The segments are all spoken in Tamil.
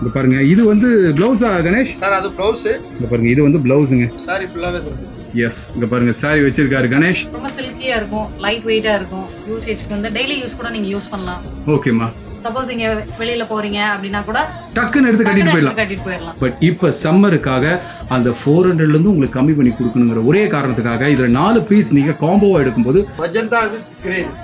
இங்க பாருங்க இது வந்து ப்ளவுஸா கணேஷ் சார் அது ப்ளவுஸ். இங்க பாருங்க இது வந்து ப்ளவுஸுங்க. சாரி ஃபுல்லாவே இருக்கு. எஸ் இங்க பாருங்க சாரி வச்சிருக்காரு கணேஷ். ரொம்ப சில்கியா இருக்கும், லைட் வெயிட்டா இருக்கும். யூசேஜ்க்கு வந்து டெய்லி யூஸ் கூட நீங்க யூஸ் பண்ணலாம். ஓகேமா. சப்போஸ் நீங்க வெளியில போறீங்க அப்படினா கூட டக்குன்னு எடுத்து கட்டிட்டு போயிடலாம். பட் இப்போ சம்மருக்காக அந்த 400ல இருந்து உங்களுக்கு கம்மி பண்ணி கொடுக்கணுங்கிற ஒரே காரணத்துக்காக இதுல 4 பீஸ் நீங்க காம்போவா எடுக்கும்போது மஜந்தா வித் கிரீன்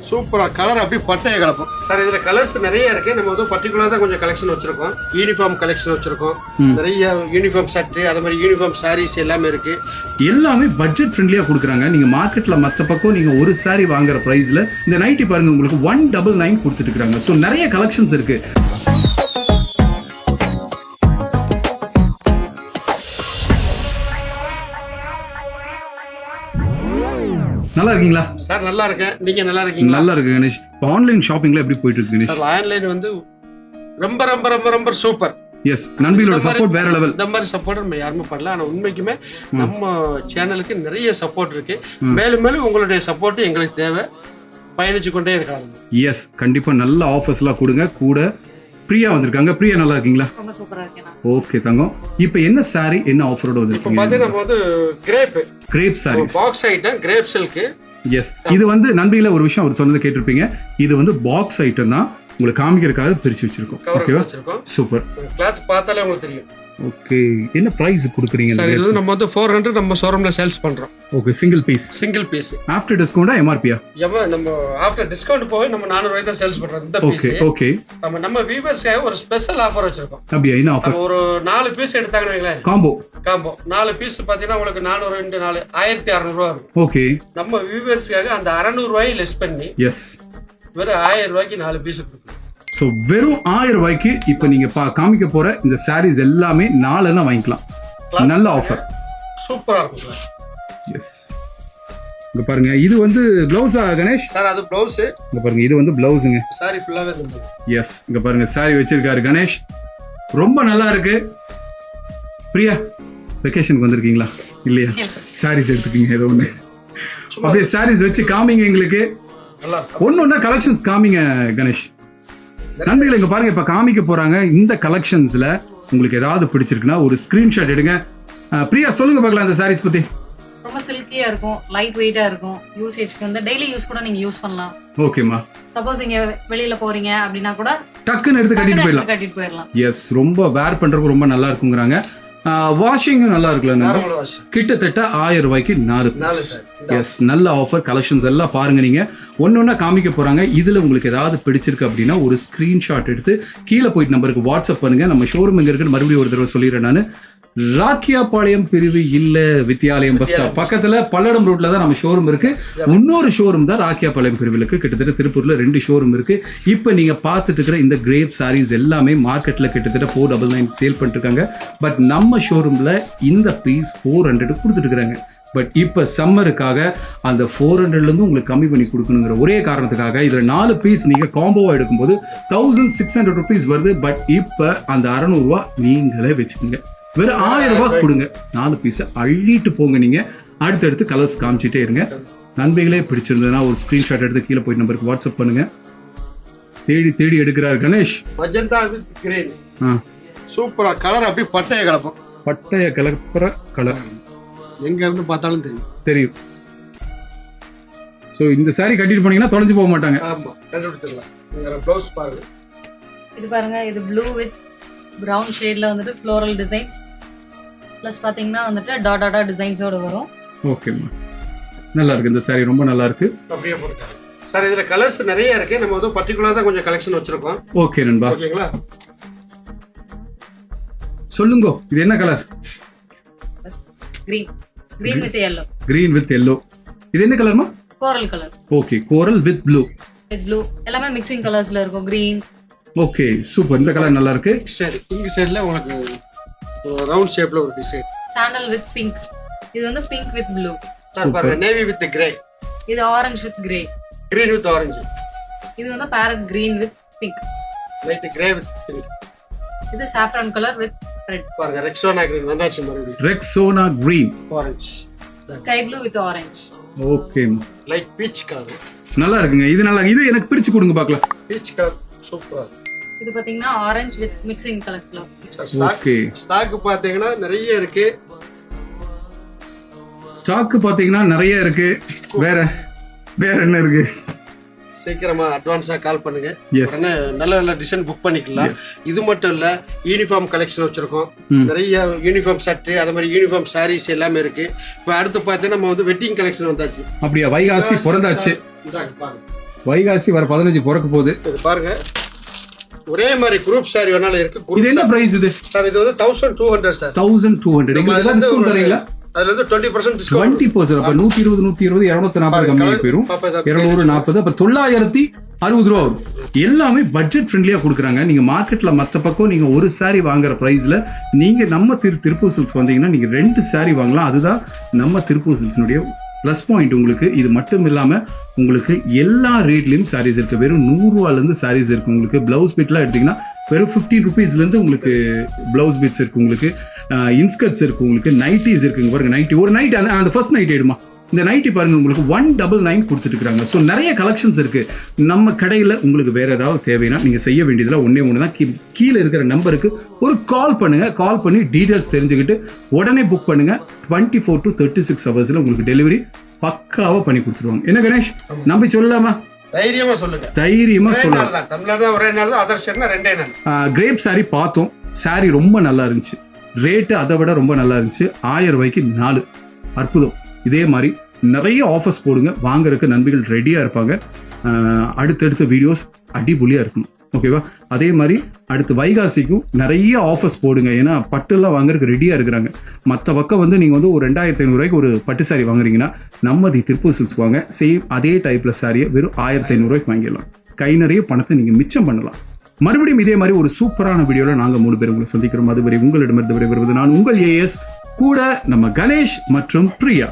சூப்பரா கலர் அப்படியே பட்டைய கலப்போம் சார். இதுல கலர்ஸ் நிறைய இருக்கு. நம்ம வந்து பர்டிகுலரா தான் கொஞ்சம் கலெக்ஷன் வச்சிருக்கோம். யூனிஃபார்ம் கலெக்ஷன் வச்சிருக்கோம். நிறைய யூனிஃபார்ம் சட்டு, அது மாதிரி யூனிஃபார்ம் சாரீஸ் எல்லாமே இருக்கு. எல்லாமே பட்ஜெட் ஃப்ரெண்ட்லியா கொடுக்குறாங்க. நீங்க மார்க்கெட்ல மத்த பக்கம் நீங்க ஒரு சாரி வாங்குற பிரைஸ்ல இந்த நைட்டி பாருங்க உங்களுக்கு 199 கொடுத்துட்டு இருக்காங்க. ஸோ நிறைய கலெக்ஷன்ஸ் இருக்கு. நல்லா இருக்கீங்களா சார்? நல்லா இருக்கேன். நீங்க நல்லா இருக்கீங்களா? நல்லா இருக்கு கணேஷ். ஆன்லைன் ஷாப்பிங்ல எப்படி போயிட்டு இருக்கு கணேஷ்? சார் ஆன்லைன் வந்து ரொம்ப ரொம்ப ரொம்ப ரொம்ப சூப்பர். எஸ் நண்பிகளோட சப்போர்ட் வேற லெவல். இந்த மாதிரி சப்போர்ட் நம்ம யாருமே பண்ணல. ஆனா உண்மைக்குமே நம்ம சேனலுக்கு நிறைய சப்போர்ட் இருக்கு. மேலும் மேலும் உங்களுடைய சப்போர்ட் எங்களுக்கு தேவை. பயணிச்சு கொண்டே இருக்காங்க. எஸ் கண்டிப்பா நல்ல ஆஃபர்ஸ்லாம் கொடுங்க. கூட பிரியா வந்திருக்காங்க. பிரியா நல்லா இருக்கீங்களா? ரொம்ப சூப்பரா இருக்கேன். ஓகே தங்கம். இப்போ என்ன சாரி என்ன ஆஃபரோட வந்திருக்கீங்க? இப்போ பாத்தீங்கன்னா நம்ம வந்து crepe sari box item crepe silk. Yes இது வந்து நண்பிகள ஒரு விஷயம் அவர் சொன்னதை கேட்டிருப்பீங்க. இது வந்து பாக்ஸ் ஐட்டம் தான். உங்களுக்கு காமிக்கிறதுக்காக பிரிச்சு வச்சிருக்கோம். ஓகேவா? சூப்பர். கிளாத் பார்த்தாலே உங்களுக்கு தெரியும். ஓகே என்ன பிரைஸ் கொடுக்குறீங்க? சார் இது நம்ம வந்து 400 நம்ம ஷோரூம்ல சேல்ஸ் பண்றோம். ஓகே சிங்கிள் பீஸ் ஆஃப்டர் டிஸ்கவுண்டா எம்ஆர்பியா? நம்ம ஆஃப்டர் டிஸ்கவுண்ட் போய் நம்ம 400 ரூபாய்க்கு தான் சேல்ஸ் பண்றோம் இந்த பீஸ். ஓகே நம்ம வியூவர்ஸ்க்காக ஒரு ஸ்பெஷல் ஆஃபர் வச்சிருக்கோம். அப்படியே என்ன ஆஃபர்? ஒரு 4 பீஸ் எடுத்தாங்கன்னு வைங்களேன். காம்போ 4 பீஸ் பாத்தீங்கன்னா உங்களுக்கு 400 × 4 1600 ரூபாய் இருக்கும். ஓகே நம்ம வியூவர்ஸ்க்காக அந்த 600 ரூபாய் லெஸ் பண்ணி எஸ் வெறும் 1000 ரூபாய்க்கு 4 பீஸ் கொடுக்குறோம். ஸோ வெறும் 1000 ரூபாய்க்கு இப்போ நீங்க காமிக்க போற இந்த சாரீஸ் எல்லாமே 4 வாங்கிக்கலாம். நல்ல ஆஃபர். சூப்பரா இருக்கும். எஸ் இங்க பாருங்க இது வந்து ப்ளவுஸா கணேஷ்? சார் அது ப்ளவுஸ். இங்க பாருங்க இது வந்து ப்ளவுஸுங்க. சாரி ஃபுல்லாவே இருக்கு. எஸ் இங்க பாருங்க சாரி வச்சிருக்காரு கணேஷ். ரொம்ப நல்லா இருக்கு. பிரியா வெக்கேஷனுக்கு வந்திருக்கீங்களா? இல்லையா? சாரீஸ் எடுத்துக்கீங்க ஏதோ ஒன்று. அப்படியே சாரீஸ் வச்சு காமிங்க எங்களுக்கு. ஒன்னொன்னா கலெக்ஷன்ஸ் காமிங்க கணேஷ். நண்பர்கள் இங்க பாருங்க இப்ப காமிக்க போறாங்க. இந்த கலெக்ஷன்ஸ்ல உங்களுக்கு ஏதாவது பிடிச்சிருக்குன்னா ஒரு ஸ்கிரீன்ஷாட் எடுங்க. பிரியா சொல்லுங்க பார்க்கலாம் இந்த சாரீஸ் பத்தி. ரொம்ப சில்கியா இருக்கும், லைட் வெயிட்டா இருக்கும். யூசேஜ்க்கு வந்து டெய்லி யூஸ் கூட நீங்க யூஸ் பண்ணலாம். ஓகேமா. சப்போஸ் நீங்க வெளியில போறீங்க அப்படினா கூட டக்குன்னு எடுத்து கட்டிட்டு போயிடலாம். எஸ் ரொம்ப வேர் பண்றதுக்கு ரொம்ப நல்லா இருக்குங்கறாங்க. வாஷிங் நல்லா இருக்குல்ல? கிட்டத்தட்ட 1000 ரூபாய்க்கு 4 பீஸ். எஸ் நல்ல ஆஃபர். கலெக்ஷன்ஸ் எல்லாம் பாருங்க. நீங்க ஒன்னொன்னா காமிக்க போறாங்க. இதுல உங்களுக்கு ஏதாவது பிடிச்சிருக்கு அப்படின்னா ஒரு ஸ்கிரீன்ஷாட் எடுத்து கீழே போயிட்டு நம்பருக்கு வாட்ஸ்அப் பண்ணுங்க. நம்ம ஷோரூம் எங்க இருக்குன்னு மறுபடியும் ஒரு தடவை சொல்லிடுறேன். நான் ராக்கியாபாளையம் பிரிவு இல்ல வித்யாலயம் பஸ் ஸ்டாப் பக்கத்துல பல்லடம் ரோட்ல தான் நம்ம ஷோரூம் இருக்கு. இன்னொரு ஷோரூம் தான் ராக்கியாபாளையம் பிரிவில் இருக்கு. கிட்டத்தட்ட திருப்பூர்ல 2 ஷோரூம் இருக்கு. இப்ப நீங்க பார்த்துட்டு இருக்கிற இந்த கிரேப் சாரீஸ் எல்லாமே மார்க்கெட்ல கிட்டத்தட்ட 499 சேல் பண்ணிட்டு இருக்காங்க. பட் நம்ம ஷோரூம்ல இந்த பீஸ் 400 கொடுத்துட்டு இருக்காங்க. பட் இப்ப சம்மருக்காக அந்த 400ல இருந்து உங்களுக்கு கம்மி பண்ணி கொடுக்கணுங்கிற ஒரே காரணத்துக்காக இதுல 4 பீஸ் நீங்க காம்போவா எடுக்கும்போது 1600 rupees வருது. பட் இப்ப அந்த 600 ரூபாய் நீங்களே வச்சுக்கோங்க. வெறும் 1000 ரூபாய் கொடுங்க. 4 பீஸை அள்ளிட்டு போங்க. நீங்க அடுத்தடுத்து கலர்ஸ் காமிச்சிட்டே இருங்க. நண்பர்களே பிடிச்சிருந்ததுன்னா ஒரு ஸ்கிரீன்ஷாட் எடுத்து கீழே போயிட்டு நம்பருக்கு வாட்ஸ்அப் பண்ணுங்க. தேடி எடுக்கிறார் கணேஷ். மஜந்தா வித் கிரீன் சூப்பரா கலர் அப்படியே பட்டைய கலப்போம். பட்டைய கலப்புற கலர் எங்க இருந்து பார்த்தாலும் தெரியும். சோ இந்த சாரி கட்டிட்டு போனீங்கன்னா தொலைஞ்சு போக மாட்டாங்க. ஆமா கண்டுபிடிச்சிடலாம். இந்த ப்ளவுஸ் பாருங்க. இது பாருங்க இது ப்ளூ வித் பிரவுன் ஷேட்ல வந்துட்டு ஃப்ளோரல் டிசைன்ஸ் ப்ளஸ் பாத்தீங்கன்னா வந்துட்டு டாட் டிசைன்ஸோட வரும். ஓகேம்மா நல்லா இருக்கு. இந்த சாரி ரொம்ப நல்லா இருக்கு. அப்படியே போடுங்க சார். இதுல கலர்ஸ் நிறைய இருக்கு. நம்ம வந்து பர்టిక్యులரா தான் கொஞ்சம் கலெக்ஷன் வச்சிருக்கோம். ஓகே நண்பா. ஓகேங்களா? சொல்லுங்க இது என்ன colour? green with yellow. green with yellow. இது என்ன கலர்மா? coral color. Okay coral with blue. with blue எல்லாமே மிக்சிங் கலர்ஸ்ல இருக்கும். green. Okay super. இந்த கலர் நல்லா இருக்கு. சரி பிங்க் சைடுல உங்களுக்கு ரவுண்ட் ஷேப்ல ஒரு டிசைன். Sandal with pink. இது வந்து pink with blue. சார் பாருங்க நேவி with grey. இது orange with grey. green with orange. இது வந்து parrot green with pink. light grey with pink. இது saffron color with red. பாருங்க ரெக்ஸோனா green வந்தாச்சு மறுபடியும். Rexona green. orange. sky blue with orange. Okay light peach colour நல்லா இருக்குங்க. இது நல்லா. இது எனக்கு பிரிச்சு கொடுங்க பார்க்கலாம். Peach colour super. இது பாத்தீங்கன்னா ஆரஞ்சு வித் மிக்சிங் கலர்ஸ்ல. ஓகே ஸ்டாக் பாத்தீங்கன்னா நிறைய இருக்கு. ஸ்டாக் பாத்தீங்கன்னா நிறைய இருக்கு. வேற வேற என்ன இருக்கு? சீக்கிரமா அட்வான்ஸா கால் பண்ணுங்க. Yes. உடனே நல்ல நல்ல டிசைன் புக் பண்ணிக்கலாம். இது மட்டும் இல்ல, யூனிஃபார்ம் கலெக்ஷன் வச்சிருக்கோம். நிறைய யூனிஃபார்ம் ஷர்ட், அது மாதிரி யூனிஃபார்ம் சாரீஸ் எல்லாமே இருக்கு. இப்போ அடுத்து பார்த்தீங்கன்னா நம்ம வந்து வெட்டிங் கலெக்ஷன் வந்தாச்சு. அப்படியா? வைகாசி பிறந்தாச்சு. வைகாசி வர 15 பிறக்க போகுது. இது பாருங்க, ஒரே மாதிரி குரூப் சாரி வேணாலும் இருக்கு. இது என்ன பிரைஸ் இது? சார் இது வந்து 1200 சார். 1200. எங்களுக்கு டிஸ்கவுண்ட் தரீங்களா? அதுல இருந்து 20% டிஸ்கவுண்ட். 20%. அப்ப 120 120 240 கம்மியா போயிரும். 240 அப்ப 960 ரூபா வரும். எல்லாமே பட்ஜெட் ஃப்ரெண்ட்லியா கொடுக்குறாங்க. நீங்க மார்க்கெட்ல மத்த பக்கம் நீங்க ஒரு சாரி வாங்குற பிரைஸ்ல நீங்க நம்ம திருப்பூர் சில்க்ஸ் வந்தீங்கன்னா நீங்க 2 சாரி வாங்கலாம். அதுதான் நம்ம திருப்பூர் சில்க்ஸ்னுடைய ப்ளஸ் பாயிண்ட். உங்களுக்கு இது மட்டும் இல்லாமல் உங்களுக்கு எல்லா ரேட்லேயும் சாரீஸ் இருக்குது. வெறும் 100 ரூபாலேருந்து சாரீஸ் இருக்குது. உங்களுக்கு ப்ளவுஸ் பிட்லாம் எடுத்திங்கன்னா வெறும் 50 ருபீஸ்லேருந்து உங்களுக்கு ப்ளவுஸ் பிட்ஸ் இருக்குது. உங்களுக்கு இன்ஸ்கர்ட்ஸ் இருக்குது. உங்களுக்கு நைட்டிஸ் இருக்குங்க. பாருங்கள், நைட்டி ஒரு நைட் அந்த ஃபர்ஸ்ட் நைட் எடுமா. இந்த நைட்டி பாருங்க, உங்களுக்கு 199 கொடுத்துட்டு இருக்காங்க. ஸோ நிறைய கலெக்ஷன்ஸ் இருக்கு நம்ம கடையில். உங்களுக்கு வேற ஏதாவது தேவைன்னா நீங்க செய்ய வேண்டியதுல ஒன்னே ஒன்று தான். கீழே இருக்கிற நம்பருக்கு ஒரு கால் பண்ணுங்க. கால் பண்ணி டீடைல்ஸ் தெரிஞ்சுக்கிட்டு உடனே புக் பண்ணுங்க. 24 to 36 ஹவர்ஸ்ல உங்களுக்கு டெலிவரி பக்காவா பண்ணி கொடுத்துருவாங்க. என்ன கணேஷ், நம்பி சொல்லலாமா? தைரியமா சொல்லுங்க. தைரியமா சொல்லுங்க. தமிழ்நாடு ஒரே நாள் தான், அதர் ஸ்டேட்னா 2 நாள். கிரேப் சாரி பார்த்தோம். சாரி ரொம்ப நல்லா இருந்துச்சு. ரேட்டு அதை விட ரொம்ப நல்லா இருந்துச்சு. 1000 ரூபாய்க்கு 4. அற்புதம். இதே மாதிரி நிறைய ஆஃபர்ஸ் போடுங்க. வாங்குறதுக்கு நண்பர்கள் ரெடியாக இருப்பாங்க. அடுத்தடுத்த வீடியோஸ் அடிபொலியாக இருக்கணும். ஓகேவா? அதே மாதிரி அடுத்து வைகாசிக்கும் நிறைய ஆஃபர்ஸ் போடுங்க. ஏன்னா பட்டுலாம் வாங்குறதுக்கு ரெடியாக இருக்கிறாங்க. மற்ற பக்கம் வந்து நீங்கள் வந்து ஒரு 2500 ரூபாய்க்கு ஒரு பட்டு சாரி வாங்குறீங்கன்னா நம்ம திருப்பூர் சில்க்ஸ் வாங்க. சேம் அதே டைப்பில் சாரியை வெறும் 1500 ரூபாய்க்கு வாங்கிடலாம். கை நிறைய பணத்தை நீங்கள் மிச்சம் பண்ணலாம். மறுபடியும் இதே மாதிரி ஒரு சூப்பரான வீடியோவில் நாங்கள் 3 பேர் உங்களை சந்திக்கிறோம். அதுவரை உங்களிடமிருந்து விடைபெறுவது நான் உங்கள் AS, கூட நம்ம கணேஷ் மற்றும் பிரியா.